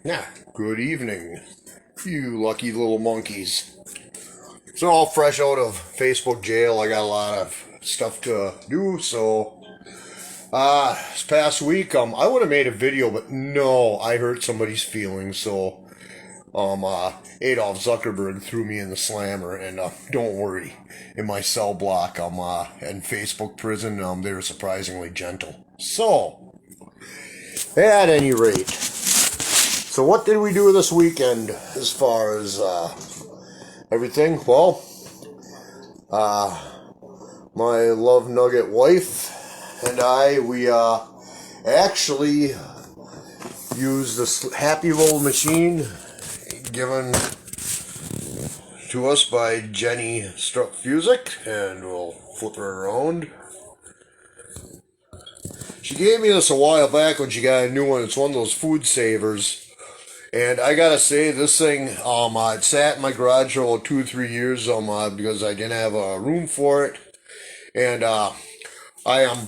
Yeah, good evening, you lucky little monkeys. So, all fresh out of Facebook jail. I got a lot of stuff to do, so this past week, I would have made a video, but no, I hurt somebody's feelings, so Adolf Zuckerberg threw me in the slammer, and don't worry, in my cell block, in Facebook prison, they were surprisingly gentle. So, at any rate, so what did we do this weekend as far as everything? Well, my love nugget wife and we actually used this happy roll machine given to us by Jenny Struck Fusic, and we'll flip her around. She gave me this a while back when she got a new one. It's one of those food savers. And I gotta say, this thing, it sat in my garage for about 2 or 3 years, because I didn't have a room for it. And, I,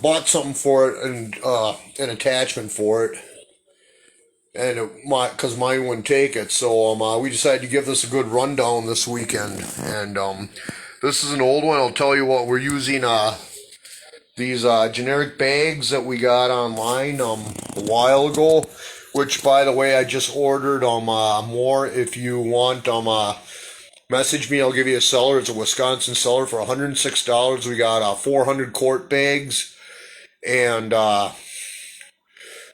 bought something for it and, an attachment for it. And cause mine wouldn't take it. So, we decided to give this a good rundown this weekend. And, this is an old one. I'll tell you what, we're using, these, generic bags that we got online, a while ago. Which, by the way, I just ordered more. If you want, message me. I'll give you a seller. It's a Wisconsin seller for $106. We got 400 quart bags and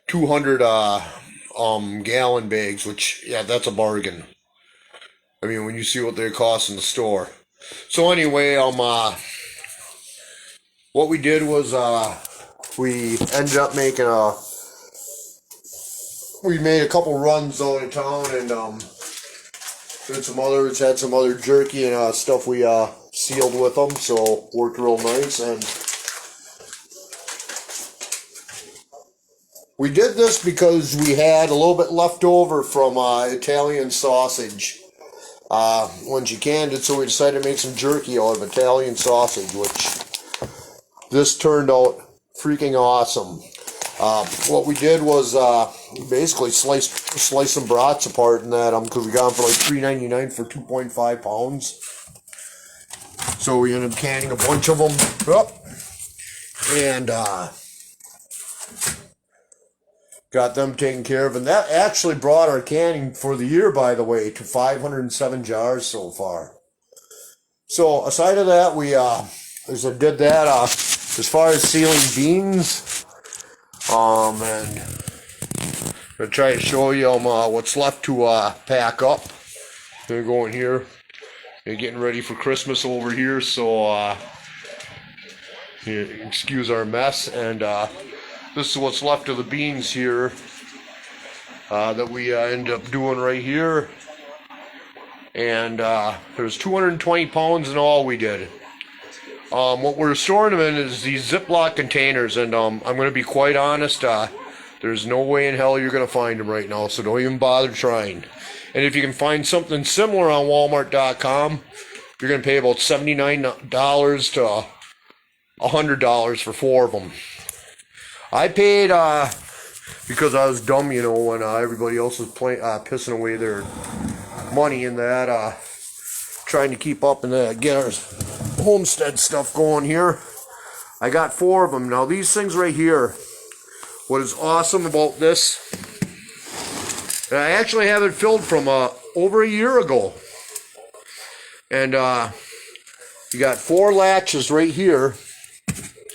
200 gallon bags. Which, yeah, that's a bargain. I mean, when you see what they cost in the store. So anyway, what we did was we ended up making we made a couple runs out of town and had some other jerky and stuff we sealed with them, so worked real nice. And we did this because we had a little bit left over from Italian sausage when she canned it, so we decided to make some jerky out of Italian sausage, which this turned out freaking awesome. What we did was basically slice some brats apart in that, because we got them for like $3.99 for 2.5 pounds. So we ended up canning a bunch of them up, and got them taken care of. And that actually brought our canning for the year, by the way, to 507 jars so far. So aside of that, we did that. As far as sealing beans. And I'll try to show you what's left to pack up. They're going here. They're getting ready for Christmas over here, so excuse our mess. And this is what's left of the beans here that we end up doing right here. And there's 220 pounds in all we did. What we're storing them in is these Ziploc containers, and I'm going to be quite honest, there's no way in hell you're going to find them right now, so don't even bother trying. And if you can find something similar on Walmart.com, you're going to pay about $79 to $100 for 4 of them. I paid, because I was dumb, when everybody else was pissing away their money in that, trying to keep up and get our homestead stuff going here. I got 4 of them. Now these things right here, what is awesome about this, and I actually have it filled from over a year ago. And you got 4 latches right here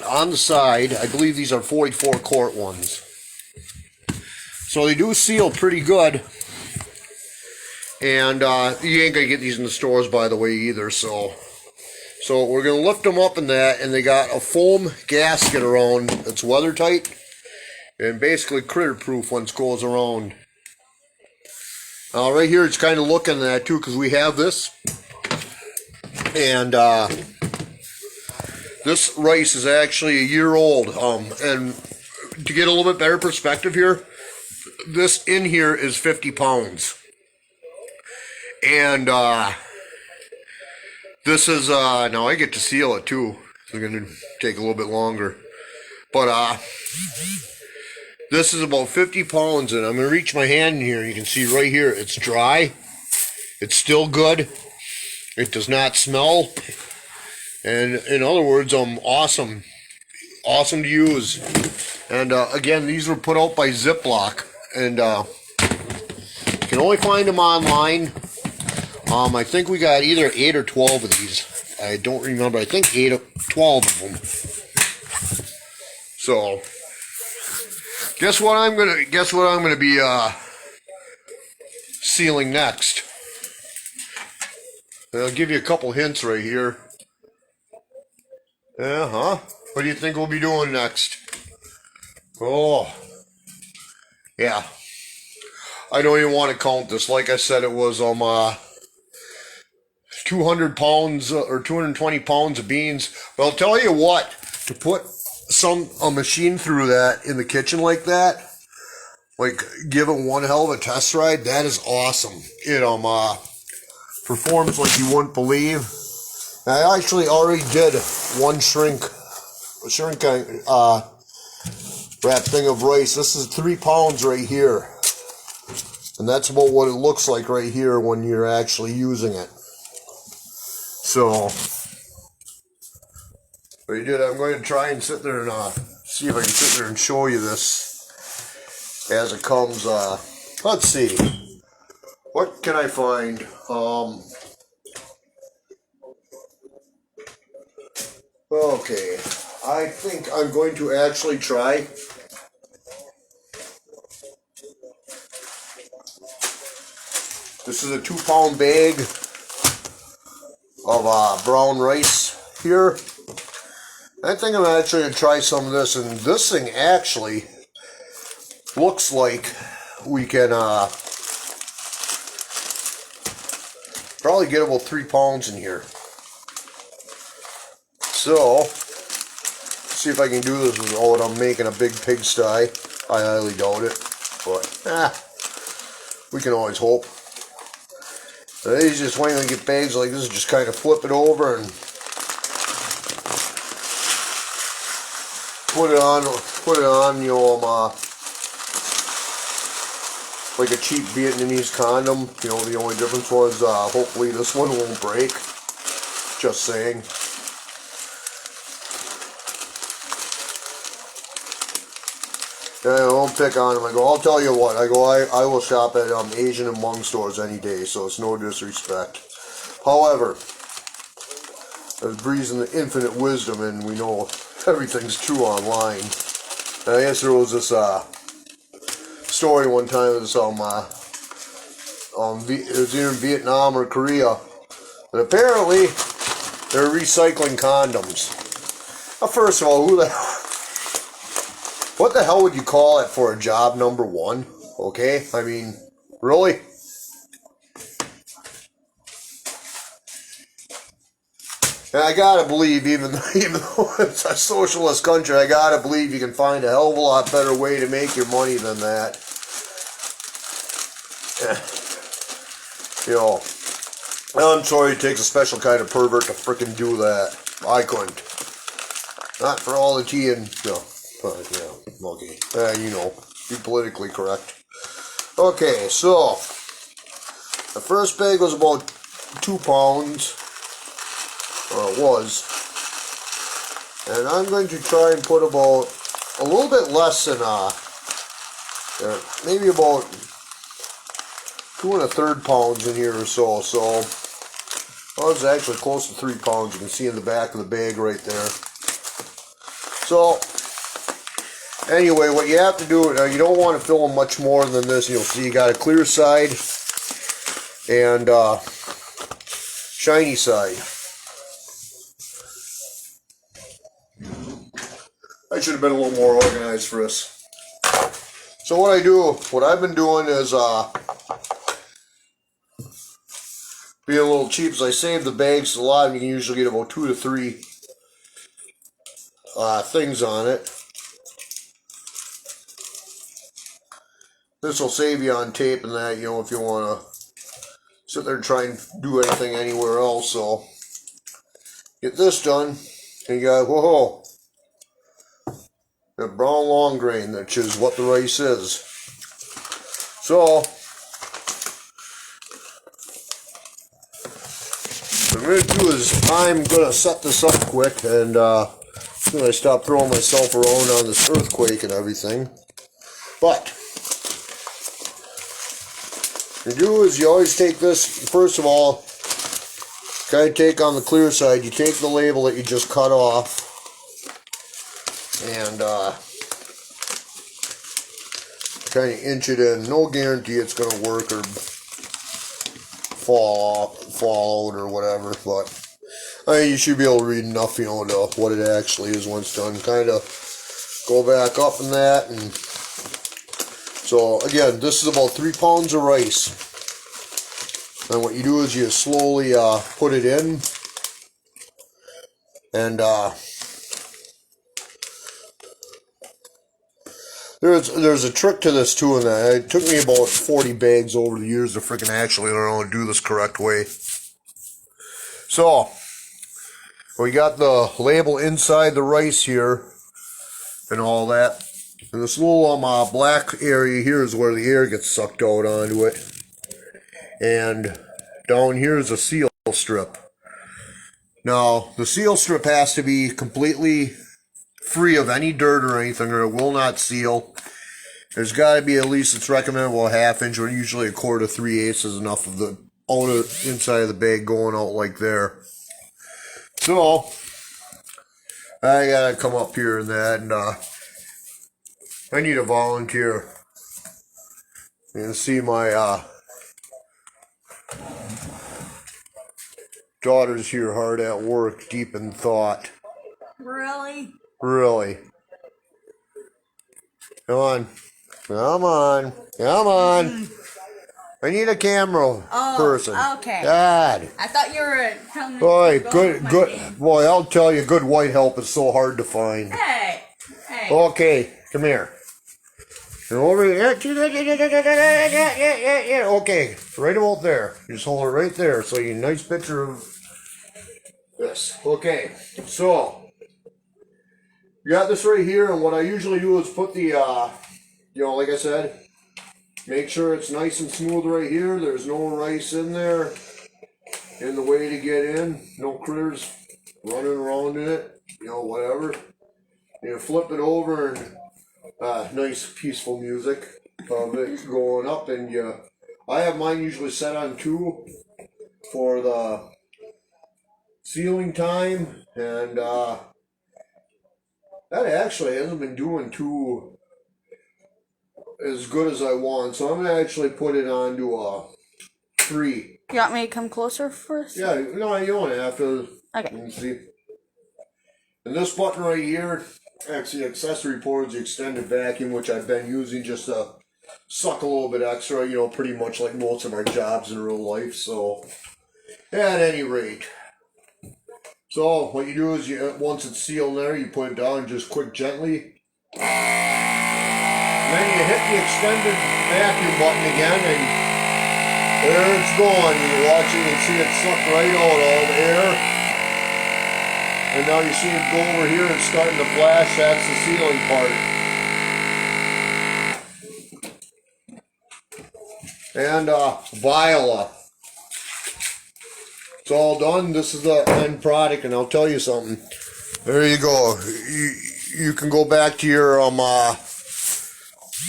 on the side. I believe these are 44 quart ones. So they do seal pretty good. And you ain't gonna get these in the stores, by the way, either. So we're going to lift them up in that, and they got a foam gasket around that's weather tight and basically critter proof once it goes around. Right here it's kind of looking at that too, because we have this, and this rice is actually a year old, and to get a little bit better perspective here, this in here is 50 pounds. And this is, now I get to seal it too. It's going to take a little bit longer. But, This is about 50 pounds, and I'm going to reach my hand in here. You can see right here, it's dry. It's still good. It does not smell. And in other words, awesome. Awesome to use. And again, these were put out by Ziploc. And you can only find them online. I think we got either 8 or 12 of these. I don't remember. I think 12 of them. So, guess what I'm gonna be sealing next. And I'll give you a couple hints right here. What do you think we'll be doing next? Oh, yeah. I don't even want to count this. Like I said, it was 200 pounds or 220 pounds of beans. But I'll tell you what, to put a machine through that in the kitchen like that, like give it one hell of a test ride, that is awesome. It performs like you wouldn't believe. I actually already did one shrink wrap thing of rice. This is 3 pounds right here. And that's about what it looks like right here when you're actually using it. So, what you did, I'm going to try and sit there and see if I can sit there and show you this as it comes. Let's see. What can I find? Okay. I think I'm going to actually try. This is a 2-pound bag of brown rice here. I think I'm actually going to try some of this, and this thing actually looks like we can probably get about 3 pounds in here. So, let's see if I can do this without I'm making a big pigsty. I highly doubt it, but we can always hope. These just when you get bags like this, just kind of flip it over and put it on, you know, like a cheap Vietnamese condom. You know, the only difference was hopefully this one won't break. Just saying. Yeah, don't pick on them. I go, I'll tell you what. I go, I will shop at Asian and Hmong stores any day, so it's no disrespect. However, there's breezing the infinite wisdom, and we know everything's true online. And I guess there was this story one time. It was it was either in Vietnam or Korea, and apparently they're recycling condoms. Now, first of all, what the hell would you call it for a job number one? Okay, I mean, really? And I gotta believe, even though it's a socialist country, I gotta believe you can find a hell of a lot better way to make your money than that. You know, I'm sorry it takes a special kind of pervert to frickin' do that. I couldn't. Not for all the tea and, yeah, okay. You know, be politically correct. Okay, so, the first bag was about 2 pounds. Or it was. And I'm going to try and put about a little bit less than maybe about 2 1/3 pounds in here or so. So I was actually close to 3 pounds. You can see in the back of the bag right there. So anyway, what you have to do, you don't want to fill them much more than this. You'll see you got a clear side and shiny side. I should have been a little more organized for this. So what I've been doing is being a little cheap. As I save the bags a lot, you can usually get about 2 to 3 things on it. This will save you on tape and that, you know, if you want to sit there and try and do anything anywhere else. So get this done, and you got, whoa. The brown long grain, which is what the rice is. So, what I'm going to do is I'm going to set this up quick, and I stop throwing myself around on this earthquake and everything. But what you do is you always take this, first of all, kind of take on the clear side, you take the label that you just cut off, and kind of inch it in. No guarantee it's going to work or fall out or whatever, but I mean, you should be able to read enough, to what it actually is when it's done. Kind of go back up in that, and so again, this is about 3 pounds of rice. And what you do is you slowly put it in, and there's a trick to this too, and it took me about 40 bags over the years to freaking actually learn how to do this correct way. So we got the label inside the rice here and all that, and this little black area here is where the air gets sucked out onto it, and down here is a seal strip. Now the seal strip has to be completely free of any dirt or anything, or it will not seal. There's got to be at least, it's recommended, a half inch, or usually 1/4 to 3/8 is enough of the inside of the bag going out like there. So I gotta come up here and that, and I need a volunteer. You can see my daughter's here hard at work, deep in thought. Really? Really. Come on. Come on. Come on. I need a camera person. Okay. God. I thought you were telling me. Boy, good. Boy, I'll tell you, good white help is so hard to find. Hey. Okay, come here. You're over here. Okay, right about there. You just hold it right there, so you get a nice picture of this. Okay, so you got this right here, and what I usually do is put the, like I said, make sure it's nice and smooth right here. There's no rice in there in the way to get in. No critters running around in it, whatever. You flip it over, and nice peaceful music of it going up, and I have mine usually set on 2 for the sealing time, and that actually hasn't been doing too as good as I want, so I'm going to actually put it on to 3. You want me to come closer first? Yeah, no, you don't have to. Okay. Let me see. And this button right here, actually accessory port, is the extended vacuum, which I've been using just to suck a little bit extra, pretty much like most of my jobs in real life. So at any rate, so what you do is once it's sealed there, you put it down just quick gently, and then you hit the extended vacuum button again, and there it's going. You're watching and see it suck right out all the air. And now you see it go over here and starting to flash. That's the sealing part. And Viola. It's all done. This is the end product, and I'll tell you something. There you go. You can go back to your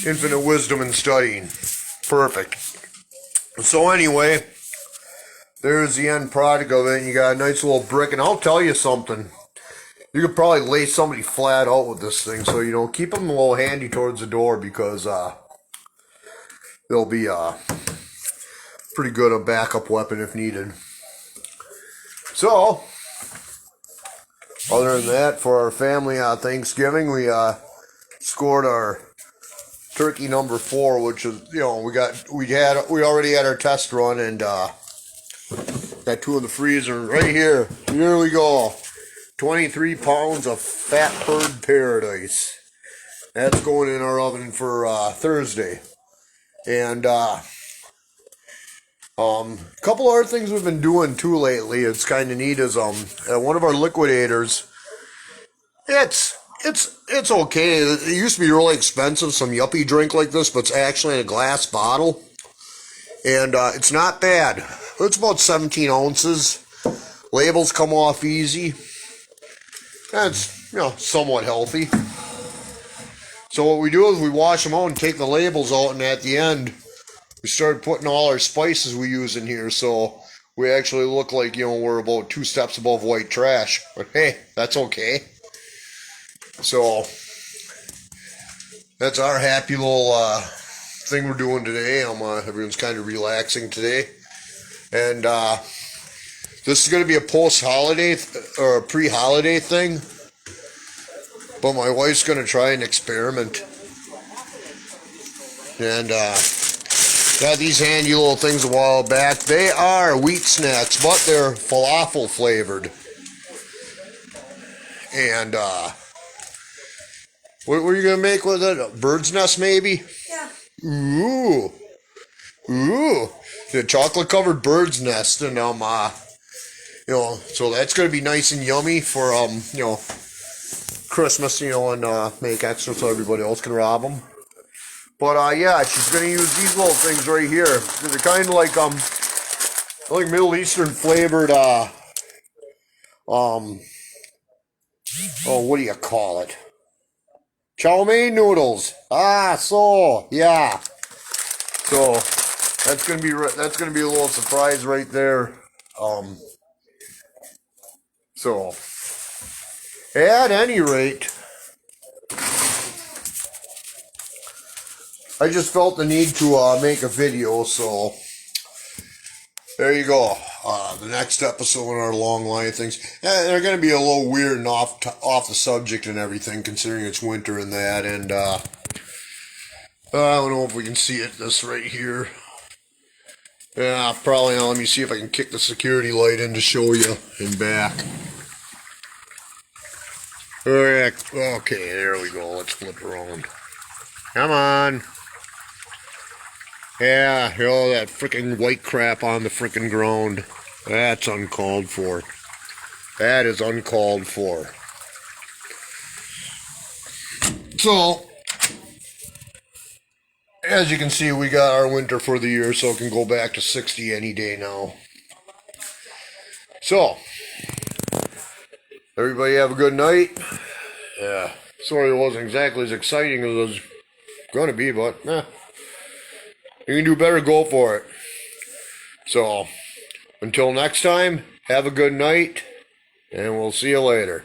infinite wisdom and studying. Perfect. So anyway, there's the end product of it. You got a nice little brick, and I'll tell you something. You could probably lay somebody flat out with this thing, so keep them a little handy towards the door, because they'll be pretty good a backup weapon if needed. So other than that, for our family Thanksgiving, we scored our turkey number 4, which is we already had our test run, and got 2 in the freezer right here. Here we go. 23 pounds of fat bird paradise. That's going in our oven for Thursday. And couple other things we've been doing too lately, it's kind of neat, is at one of our liquidators, it's It's okay. It used to be really expensive, some yuppie drink like this, but it's actually in a glass bottle. And it's not bad. It's about 17 ounces. Labels come off easy. That's, somewhat healthy. So what we do is we wash them out and take the labels out, and at the end, we started putting all our spices we use in here, so we actually look like, we're about 2 steps above white trash. But hey, that's okay. So, that's our happy little thing we're doing today. Everyone's kind of relaxing today. And this is going to be a post-holiday or a pre-holiday thing. But my wife's going to try an experiment. And got these handy little things a while back. They are wheat snacks, but they're falafel flavored. And what were you going to make with it? A bird's nest, maybe? Yeah. Ooh. The chocolate covered bird's nest. And, so that's going to be nice and yummy for, Christmas, and make extra so everybody else can rob them. But, yeah, she's going to use these little things right here. They're kind of like Middle Eastern flavored, what do you call it? Chow mein noodles. Yeah. So that's gonna be a little surprise right there. So at any rate, I just felt the need to make a video. So there you go. The next episode in our long line of things. They're going to be a little weird and off the subject and everything, considering it's winter and that. And I don't know if we can see it. This right here. Yeah, probably not. Let me see if I can kick the security light in to show you in back. Okay, there we go. Let's flip around. Come on. Yeah, all that freaking white crap on the freaking ground. That's uncalled for. That is uncalled for. So, as you can see, we got our winter for the year, so it can go back to 60 any day now. So, everybody have a good night. Yeah, sorry it wasn't exactly as exciting as it was going to be, but you can do better, go for it. So, until next time, have a good night, and we'll see you later.